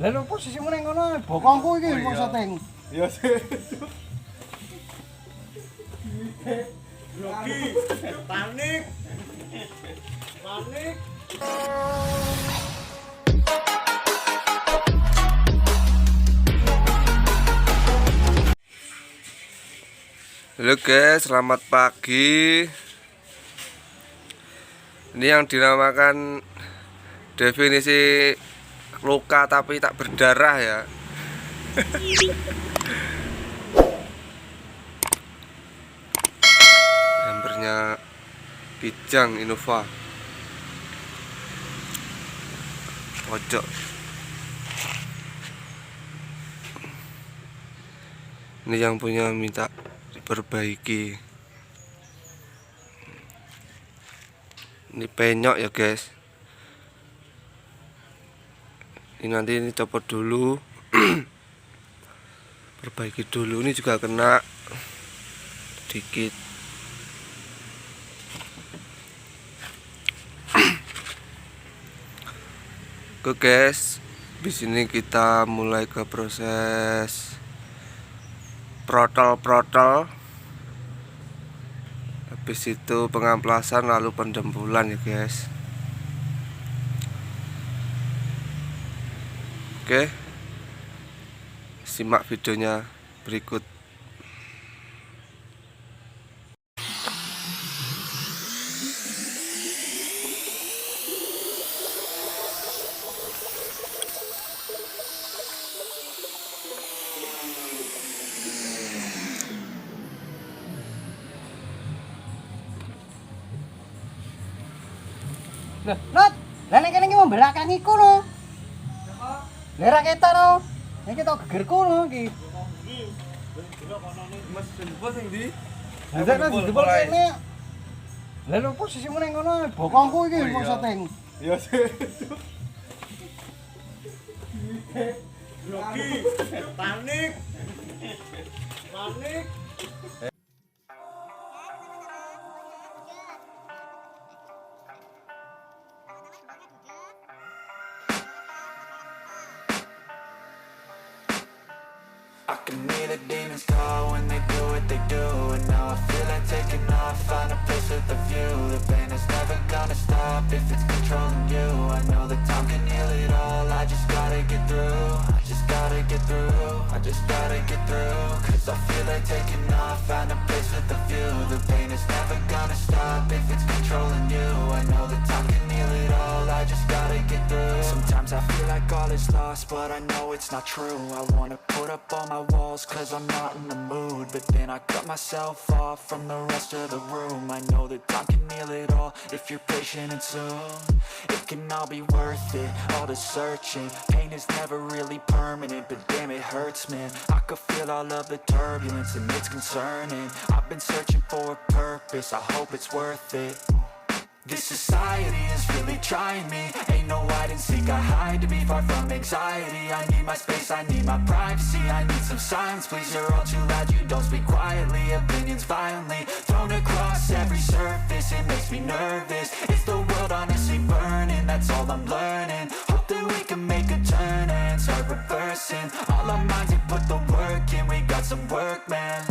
Lalu posisimu neng kono bokongku iki wong setting. Iya sih. Grogi, panik. Panik. Halo guys, selamat pagi. Ini yang dinamakan definisi luka tapi tak berdarah ya. Bempernya kijang inova pojok. Ini yang punya minta diperbaiki. Ini penyok ya guys. Ini nanti ini copot dulu. Perbaiki dulu. Ini juga kena sedikit. Oke guys, di sini kita mulai ke proses protol. Habis itu pengamplasan lalu pendempulan ya guys. Oke, simak videonya berikut. Lah, Lot, lah nek kene iki membelakangiku no. Lera kita no. Nek kita gegerku no iki. Mas jempol sing ndi? Lah nek jebol kene. Lalu posisimu neng kono bokongku iki wong setting. Iya sih. Grogi, panik. Panik. I can hear the demons call when they do what they do. And now I feel like taking off, find a place with a view. The pain is never gonna stop if it's controlling you. I know that time can heal it all, I just gotta get through. I just gotta get through, I just gotta get through. Cause I feel like taking off, find a place with a view. The pain is never gonna stop if it's controlling you. I know that time can heal it all, I just gotta get through. Sometimes I feel like all is lost, but I know it's not true. I wanna put up all my walls cause I'm not in the mood, but then I cut myself off from the rest of the room. I know that time can heal it all if you're patient and soon it can all be worth it, all the searching. Pain is never really permanent, but damn it hurts man. I could feel all of the turbulence and it's concerning. I've been searching for a purpose, I hope it's worth it. This society is really trying me. Ain't no hide and seek, I hide to be far from anxiety. I need my space, I need my privacy. I need some silence, please, you're all too loud. You don't speak quietly, opinions violently thrown across every surface. It makes me nervous. Is the world honestly burning? That's all I'm learning. Hope that we can make a turn and start reversing all our minds and put the work in. We got some work, man.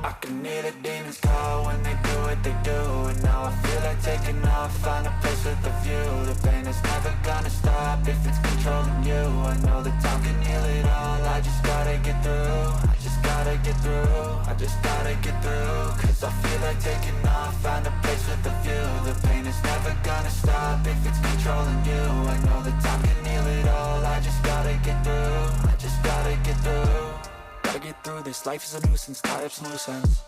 I can hear the demons call when they do what they do. And now I feel like taking off, find a place with a view. The pain is never gonna stop if it's controlling you. I know that time can heal it all, I just gotta get through. I just gotta get through, I just gotta get through. Cause I feel like taking off, find a place with a view. The pain is never gonna stop if it's controlling you. I know that time can heal it all, I just gotta get through. I just gotta get through. Gotta get through this, life is a nuisance, tie up some loose ends.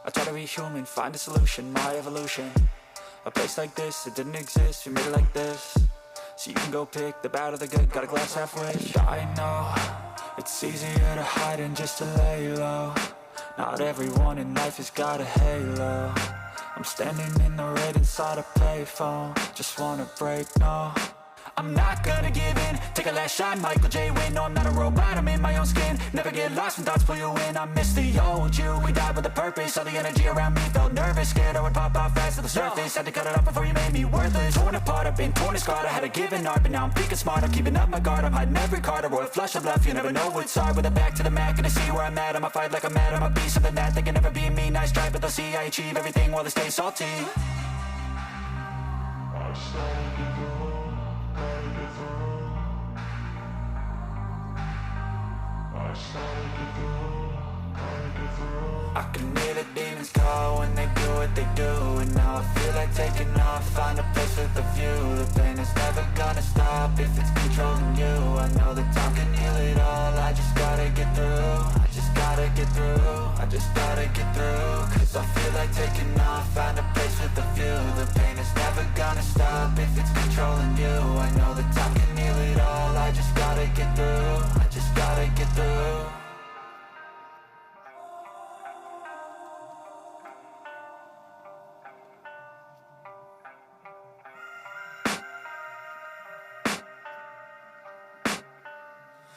I try to be human, find a solution, my evolution. A place like this, it didn't exist, we made it like this. So you can go pick the bad or the good, got a glass halfway. I know, it's easier to hide than just to lay low. Not everyone in life has got a halo. I'm standing in the red inside a payphone, just wanna break, no. I'm not gonna give in, take a last shot, Michael J. Win. No, I'm not a robot, I'm in my own skin. Never get lost when thoughts pull you in. I miss the old you, we died with a purpose. All the energy around me felt nervous, scared I would pop off fast to the surface. Had to cut it off before you made me worthless. Torn apart, I've been torn and scarred. I had a given art, but now I'm thinking smart. I'm keeping up my guard, I'm hiding every card. A royal flush of left, you never know what's hard. With a back to the mat, gonna see where I'm at. I'ma fight like I'm mad, I'ma be something that they can never be me. Nice try, but they'll see I achieve everything while they stay salty. I can hear the demons call when they do what they do. And now I feel like taking off, find a place with a view. The pain is never gonna stop if it's controlling you. I know that time can heal it all, I just gotta get through. I just gotta get through, I just gotta get through. Cause I feel like taking off, find a place with a view. The pain is never gonna stop if it's controlling you. I know that time can heal it all, I just gotta get through. I just gotta get through.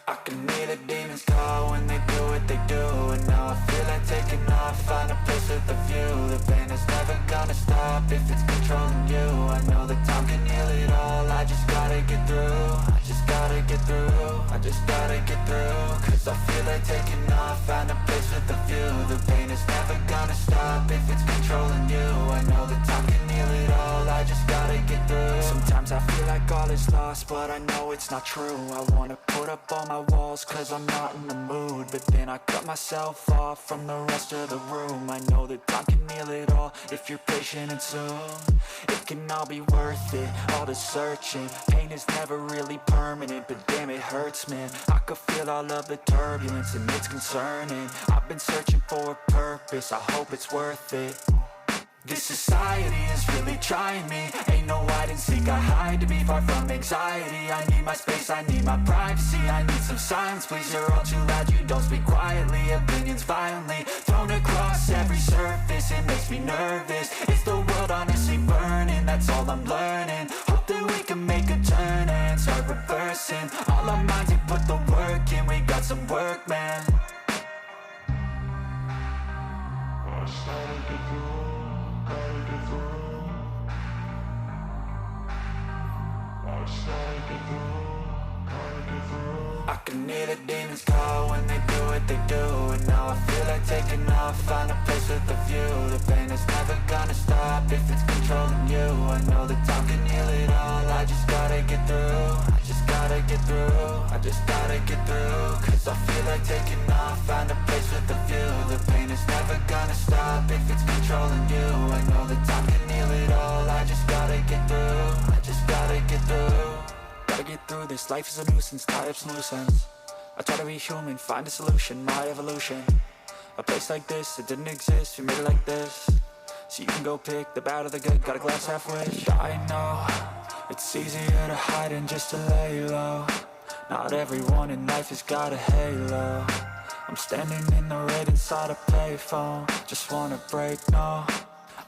I can hear the demons call when they do what they do. And now I feel like taking off, find a place with a view. The pain is never gonna stop if it's controlling you. I know that time can heal it all, I just gotta get through. I just gotta get through, I just gotta get through. Cause I feel like taking off, find a place with a view. The pain is never gonna stop if it's controlling you. I know that time can heal it all, I just gotta get through. Sometimes I feel like all is lost, but I know it's not true. I wanna put up all my walls cause I'm not in the mood. But then I cut myself off from the rest of the room. I know that time can heal it all if you're patient and soon. It can all be worth it, all the searching. Pain is never really permanent, but damn it hurts, man. I could feel all of the turbulence and it's concerning. I've been searching for a purpose, I hope it's worth it. This society is really trying me. Ain't no hide and seek, I hide to be far from anxiety. I need my space, I need my privacy. I need some silence, please, you're all too loud. You don't speak quietly, opinions violently thrown across every surface. It makes me nervous, it's the world honestly burning. That's all I'm learning, hope that we can make a turn and start reversing. All our minds, they put the work in, we got some work, man. I can hear the demons call when they do what they do. And now I feel like taking off, find a place with a view. The pain is never gonna stop if it's controlling you. I know that time can heal it all, I just gotta get through. I just gotta get through, I just gotta get through. Cause I feel like taking off, find a place with a view. The pain is never gonna stop if it's controlling you. I know that time can heal it all, I just gotta get through. I just gotta get through. Gotta get through this, life is a nuisance, tie up some loose ends. I try to be human, find a solution, my evolution. A place like this, it didn't exist, we made it like this. So you can go pick the bad or the good, got a glass halfway. I know, it's easier to hide than just to lay low. Not everyone in life has got a halo. I'm standing in the red inside a payphone, just wanna break, no.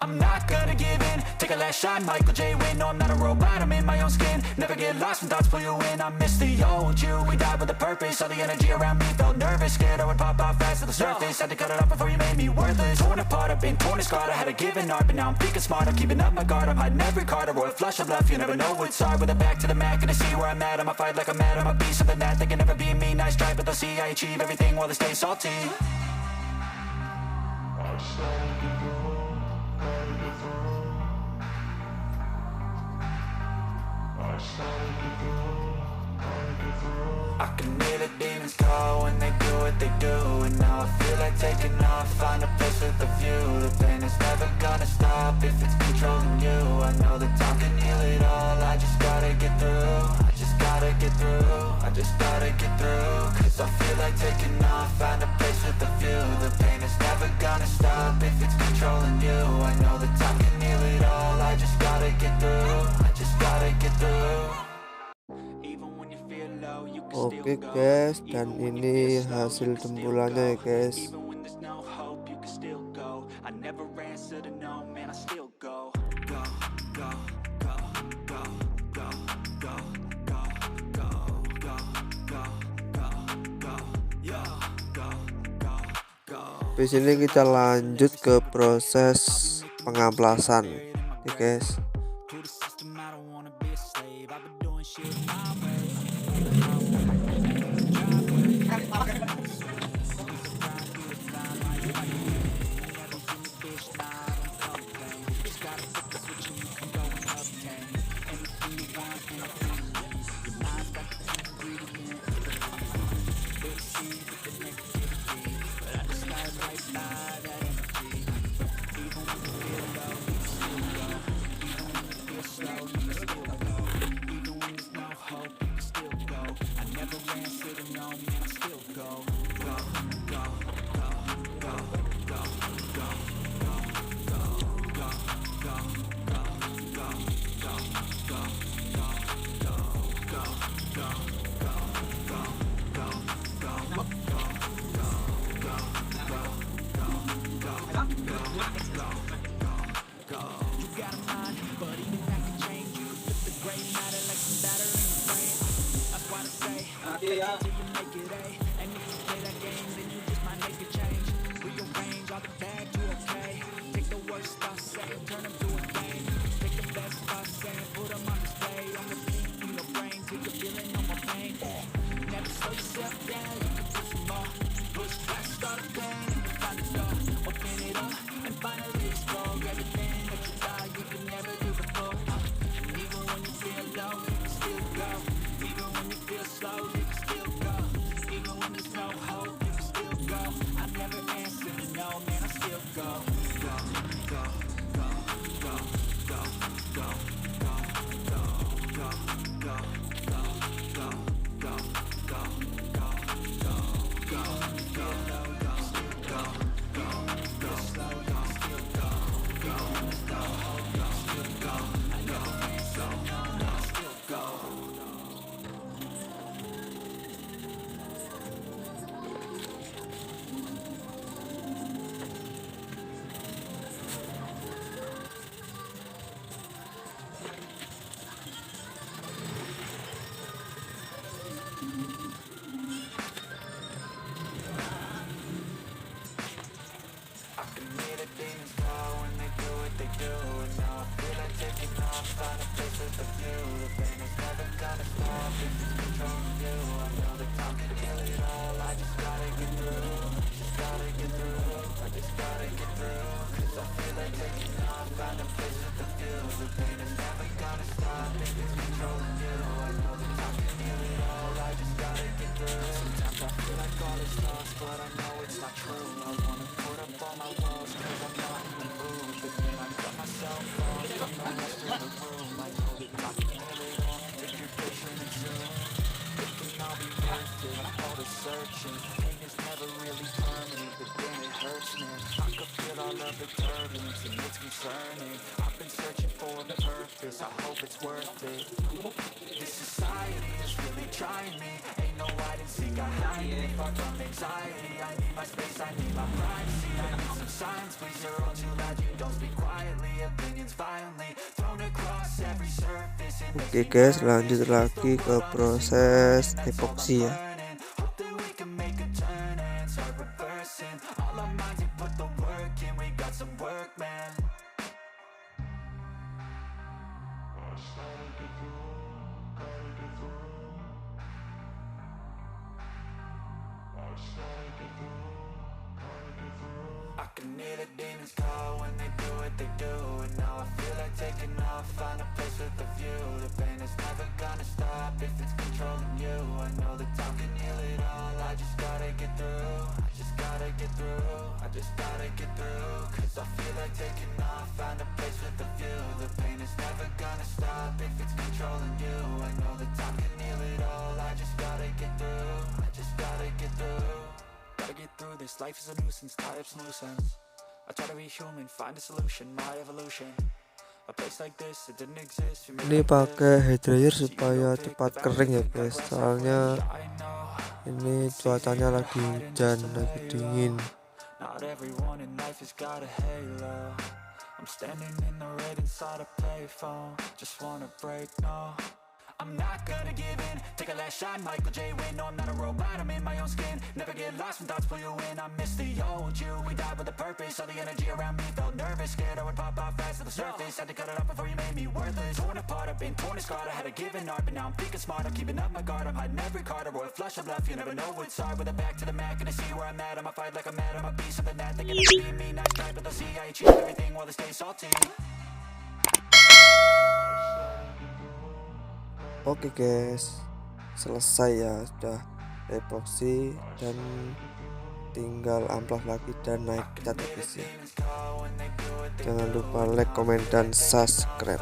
I'm not gonna give in, take a last shot, Michael J. Win. No, I'm not a robot, I'm in my own skin. Never get lost when thoughts pull you in. I miss the old you, we died with a purpose. All the energy around me felt nervous, scared I would pop off fast to the surface. Had to cut it off before you made me worthless. Torn apart, I've been torn and scarred. I had a given art, but now I'm thinking smart. I'm keeping up my guard, I'm hiding every card. A royal flush of left, you never know what's hard. With a back to the mat, gonna see where I'm at. I'ma fight like I'm mad, I'ma be something that they can never be me. Nice try, but they'll see I achieve everything while they stay salty. I can hear the demons call when they do what they do. And now I feel like taking off, find a place with a view. The pain is never gonna stop if it's controlling you. I know that time can heal it all, I just gotta get through. I just gotta get through, I just gotta get through. Cause I feel like taking off, find a place with a view. The pain is never gonna stop if it's controlling you. I know that time can heal it all, I just gotta get through. I just gotta get through. Oke guys, dan ini hasil dempulannya ya guys. Di sini kita lanjut ke proses pengamplasan, ya guys. Oke guys, lanjut lagi ke proses epoxy ya. This life is a nuisance, tied up some loose ends. I try to be human, find a solution, my evolution. A place like this, it didn't exist. Ini pakai hair dryer supaya cepat kering ya guys, soalnya ini cuacanya lagi hujan, lagi dingin. Not everyone in life has got a halo. I'm standing in the red inside a payphone. Just wanna break, no. I'm not gonna give in. Take a last shot, Michael J. Win. No, I'm not a robot, I'm in my own skin. Never get lost when thoughts pull you in. I miss the old you. finish. All the energy around me felt nervous, scared I would pop off fast to the surface. Had to cut it off before you made me worthless. Torn apart, I've been torn and scarred. I had a given art, but now I'm thinking smart. I'm keeping up my guard, I'm hiding every card. A royal flush of love, you never know what's hard. With a back to the mat, gonna see where I'm at. I'ma fight like I'm mad, I'ma be something that they gonna see me. Nice try, but they'll see I achieve everything while they stay salty. Oke guys, selesai ya, sudah epoxy dan tinggal amplas lagi dan naik cat habis ya. Jangan lupa like, komen, dan subscribe.